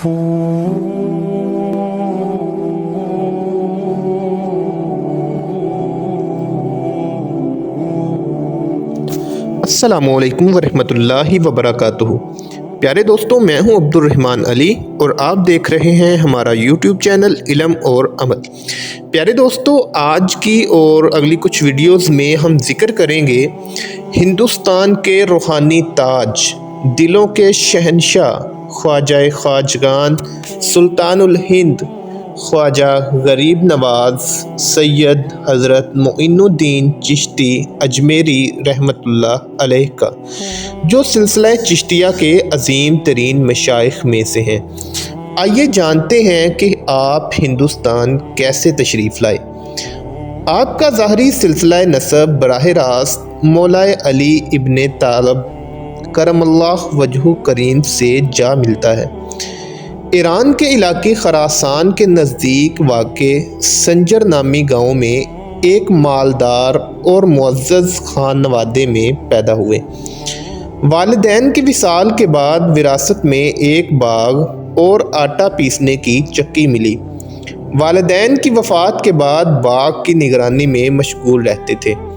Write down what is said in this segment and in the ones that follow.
अस्सलामुअलैकुम वरहमतुल्लाहि वबरकातुहू। प्यारे दोस्तों, मैं हूं अब्दुर्रहमान अली और आप देख रहे हैं हमारा यूट्यूब चैनल इल्म और अमल। प्यारे दोस्तों, आज की और अगली कुछ वीडियोस में हम जिक्र करेंगे हिंदुस्तान के रूहानी ताज, दिलों के शहंशाह, ख्वाजा ख्वाजगान, सुल्तानुल हिंद, ख्वाजा गरीब नवाज सैयद हज़रत मोइनुद्दीन चिश्ती अजमेरी रहमतुल्लाह अलैह का, जो सिलसिला चिश्तिया के अजीम तरीन मशाइख में से हैं। आइए जानते हैं कि आप हिंदुस्तान कैसे तशरीफ़ लाए। आपका ज़ाहरी सिलसिला नसब बराह रास्त मौलाए अली इब्ने तालब करमल्लाह वजहु करीम से जा मिलता है। ईरान के इलाके खरासान के नज़दीक वाक़े संजर नामी गाँव में एक मालदार और मुअज़्ज़ज़ खानवादे में पैदा हुए। वालिदैन के विसाल के बाद विरासत में एक बाग और आटा पीसने की चक्की मिली। वालिदैन की वफ़ात के बाद बाग की निगरानी में मशगूल रहते थे।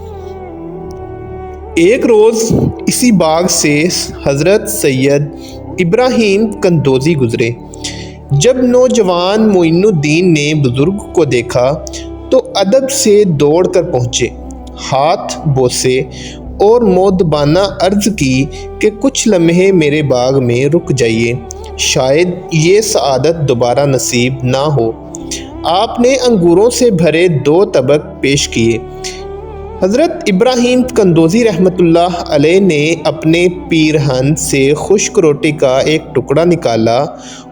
एक रोज़ इसी बाग से हज़रत सैयद इब्राहीम कंदोज़ी गुज़रे। जब नौजवान मोइनुद्दीन ने बुज़ुर्ग को देखा तो अदब से दौड़ कर पहुँचे, हाथ बोसे और मोदबाना अर्ज़ की कि कुछ लम्हे मेरे बाग में रुक जाइए, शायद ये सआदत दोबारा नसीब ना हो। आपने अंगूरों से भरे 2 तबक पेश किए। हज़रत इब्राहीम कंदोज़ी रहमतुल्लाह अलैह ने अपने पीरहन से खुश्क रोटी का एक टुकड़ा निकाला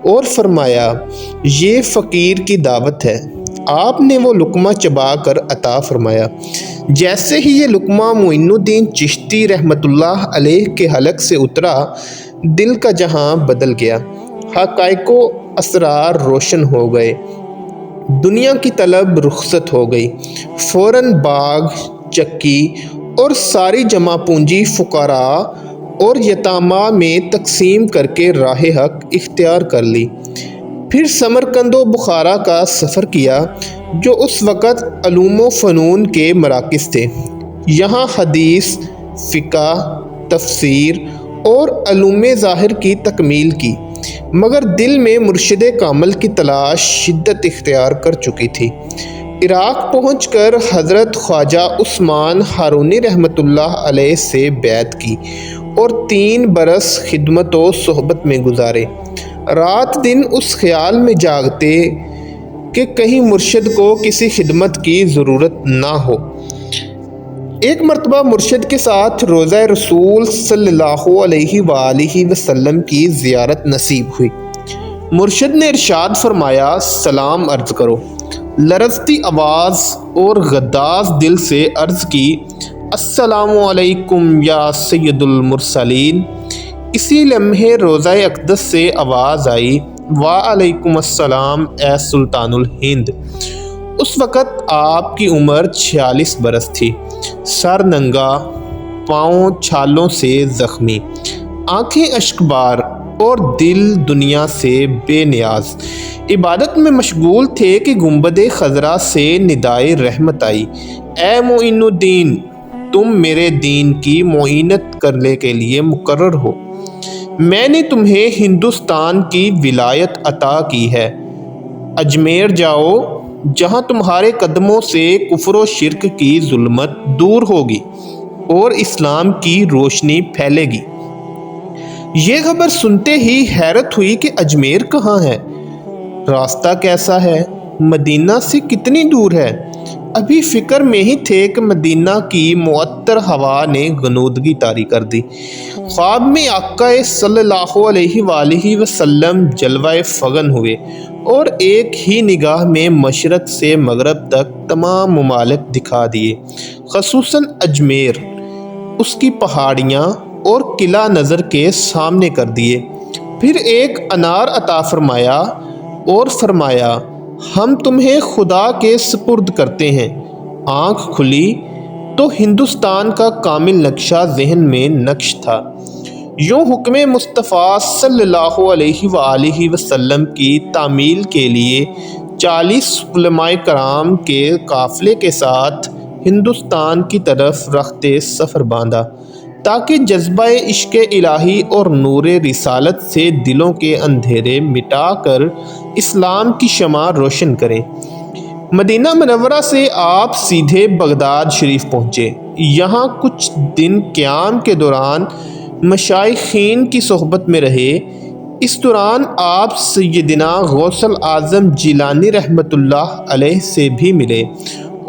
और फरमाया, ये फ़कीर की दावत है। आपने वो लुक़मा चबा कर अता फरमाया। जैसे ही ये लुक़मा मोइनुद्दीन चिश्ती रहमतुल्लाह अलैह के हलक से उतरा, दिल का जहां बदल गया, हक़ाइक़ो असरार रोशन हो गए, दुनिया की तलब रुखसत हो गई। फ़ौरन बाग, चक्की और सारी जमा पूंजी फ़ुक़रा और यतामा में तकसीम करके राह हक इख्तियार कर ली। फिर समरकंद व बुखारा का सफ़र किया, जो उस वक़्त अलूम फ़नून के मराकिज़ थे। यहाँ हदीस, फ़िक़ा, तफ़सीर और अलूम ज़ाहिर की तकमील की, मगर दिल में मुर्शिद कामिल की तलाश शिद्दत इख्तियार कर चुकी थी। इराक़ पहुंचकर हज़रत ख्वाजा उस्मान हारूनी रहमतुल्लाह अलैह से बैत की और 3 बरस खिदमत व सोहबत में गुजारे। रात दिन उस ख्याल में जागते कि कहीं मुर्शिद को किसी खिदमत की ज़रूरत ना हो। एक मरतबा मुर्शिद के साथ रोज़ा रसूल सल्लल्लाहु अलैहि वसल्लम की ज़ियारत नसीब हुई। मुर्शिद ने इरशाद फरमाया, सलाम अर्ज़ करो। लरज़ती आवाज़ और गद्दाज़ दिल से अर्ज़ की, अस्सलामु अलैकुम या सय्यदुल मुरसलीन। इसी लम्हे रोज़ा अक़दस से आवाज़ आई, वा अलैकुम अस्सलाम ए सुल्तानुल हिंद। उस वक़्त आपकी उम्र 46 बरस थी। सर नंगा, पाँव छालों से ज़ख्मी, आँखें अश्कबार और दिल दुनिया से बेनियाज इबादत में मशगूल थे कि गुंबदे खजरा से निदाए रहमत आई, ए मोइनुद्दीन, तुम मेरे दीन की मोइनत करने के लिए मुकर्रर हो। मैंने तुम्हें हिंदुस्तान की विलायत अता की है। अजमेर जाओ, जहाँ तुम्हारे कदमों से कुफ्र व शिर्क की जुल्मत दूर होगी और इस्लाम की रोशनी फैलेगी। ये खबर सुनते ही हैरत हुई कि अजमेर कहाँ है, रास्ता कैसा है, मदीना से कितनी दूर है। अभी फ़िक्र में ही थे कि मदीना की मुअत्तर हवा ने गनूदगी तारी कर दी। ख्वाब में आका सल्लल्लाहु अलैहि वसल्लम जलवाए फगन हुए और एक ही निगाह में मशरक़ से मगरब तक तमाम ममालिक दिखा दिए, ख़ुसूसन अजमेर, उसकी पहाड़ियाँ और किला नज़र के सामने कर दिए। फिर एक अनार अता फरमाया और फरमाया, हम तुम्हें खुदा के सुपुर्द करते हैं। आँख खुली तो हिंदुस्तान का कामिल नक्शा ज़हन में नक्श था। یوں حکم مصطفیٰ صلی اللہ علیہ وآلہ وسلم کی تعمیل کے لیے 40 علماء کرام کے قافلے کے ساتھ ہندوستان کی طرف رخت سفر باندھا تاکہ جذبہ عشق الہی اور نور رسالت سے دلوں کے اندھیرے مٹا کر اسلام کی شمع روشن کریں۔ مدینہ منورہ سے آپ سیدھے بغداد شریف پہنچے۔ یہاں کچھ دن قیام کے دوران مشائخین کی صحبت میں رہے۔ اس دوران آپ سیدنا غوث الاعظم جیلانی رحمۃ اللہ علیہ سے بھی ملے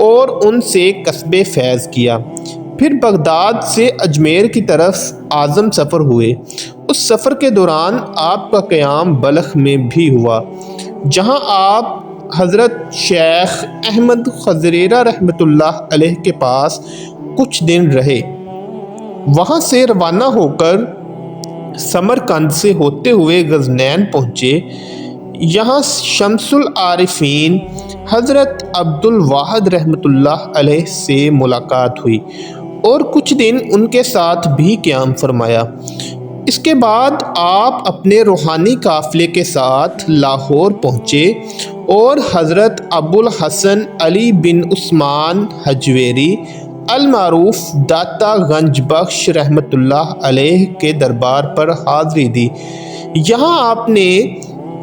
اور ان سے کسب فیض کیا۔ پھر بغداد سے اجمیر کی طرف اعظم سفر ہوئے۔ اس سفر کے دوران آپ کا قیام بلخ میں بھی ہوا، جہاں آپ حضرت شیخ احمد خضیرہ رحمۃ اللہ علیہ کے پاس کچھ دن رہے۔ وہاں سے روانہ ہو کر سمرقند سے ہوتے ہوئے غزنین پہنچے۔ یہاں شمس العارفین حضرت عبد الواحد رحمۃ اللہ علیہ سے ملاقات ہوئی اور کچھ دن ان کے ساتھ بھی قیام فرمایا۔ اس کے بعد آپ اپنے روحانی قافلے کے ساتھ لاہور پہنچے اور حضرت ابو الحسن علی بن عثمان حجویری المعروف داتا گنج بخش رحمۃ اللہ علیہ کے دربار پر حاضری دی۔ یہاں آپ نے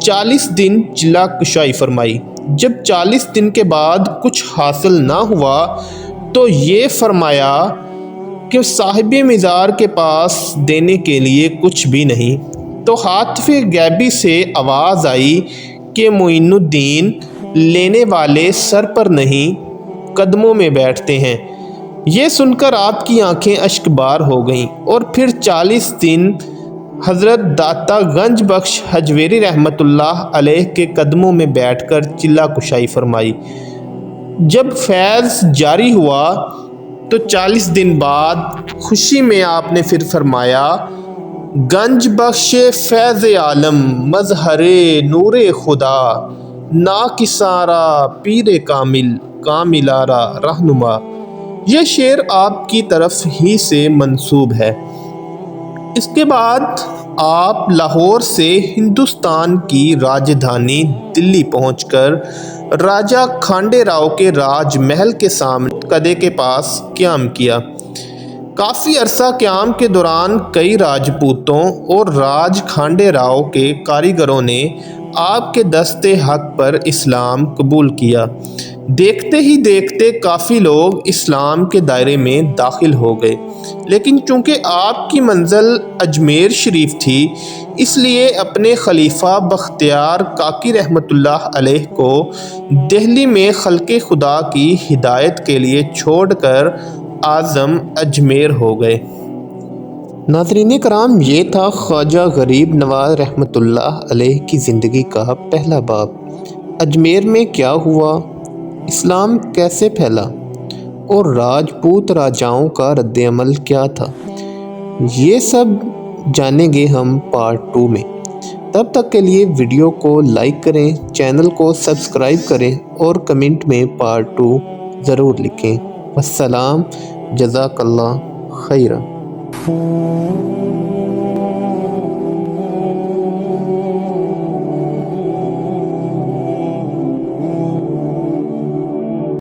40 دن چلہ کشائی فرمائی۔ جب 40 دن کے بعد کچھ حاصل نہ ہوا تو یہ فرمایا کہ صاحب مزار کے پاس دینے کے لیے کچھ بھی نہیں۔ تو ہاتف غیبی سے آواز آئی کہ معین الدین لینے والے سر پر نہیں قدموں میں بیٹھتے ہیں۔ یہ سن کر آپ کی آنکھیں اشک بار ہو گئیں اور پھر 40 دن حضرت داتا گنج بخش حجویری رحمۃ اللہ علیہ کے قدموں میں بیٹھ کر چلہ کشائی فرمائی۔ جب فیض جاری ہوا تو 40 دن بعد خوشی میں آپ نے پھر فرمایا، گنج بخش فیض عالم مظہر نور خدا ناکسارا پیر کامل کاملارا رہنما۔ یہ شعر آپ کی طرف ہی سے منسوب ہے۔ اس کے بعد آپ لاہور سے ہندوستان کی راجدھانی دلی پہنچ کر راجہ کھانڈے راؤ کے راج محل کے سامنے قدے کے پاس قیام کیا۔ کافی عرصہ قیام کے دوران کئی راجپوتوں اور راج کھانڈے راؤ کے کاریگروں نے آپ کے دست حق پر اسلام قبول کیا۔ دیکھتے ہی دیکھتے کافی لوگ اسلام کے دائرے میں داخل ہو گئے، لیکن چونکہ آپ کی منزل اجمیر شریف تھی، اس لیے اپنے خلیفہ بختیار کاکی رحمۃ اللہ علیہ کو دہلی میں خلق خدا کی ہدایت کے لیے چھوڑ کر اعظم اجمیر ہو گئے۔ ناظرین کرام، یہ تھا خواجہ غریب نواز رحمۃ اللہ علیہ کی زندگی کا پہلا باب۔ اجمیر میں کیا ہوا، اسلام کیسے پھیلا اور راجپوت راجاؤں کا رد عمل کیا تھا، یہ سب جانیں گے ہم پارٹ 2 میں۔ تب تک کے لیے ویڈیو کو لائک کریں، چینل کو سبسکرائب کریں اور کمنٹ میں پارٹ 2 ضرور لکھیں۔ والسلام، جزاک اللہ خیرا۔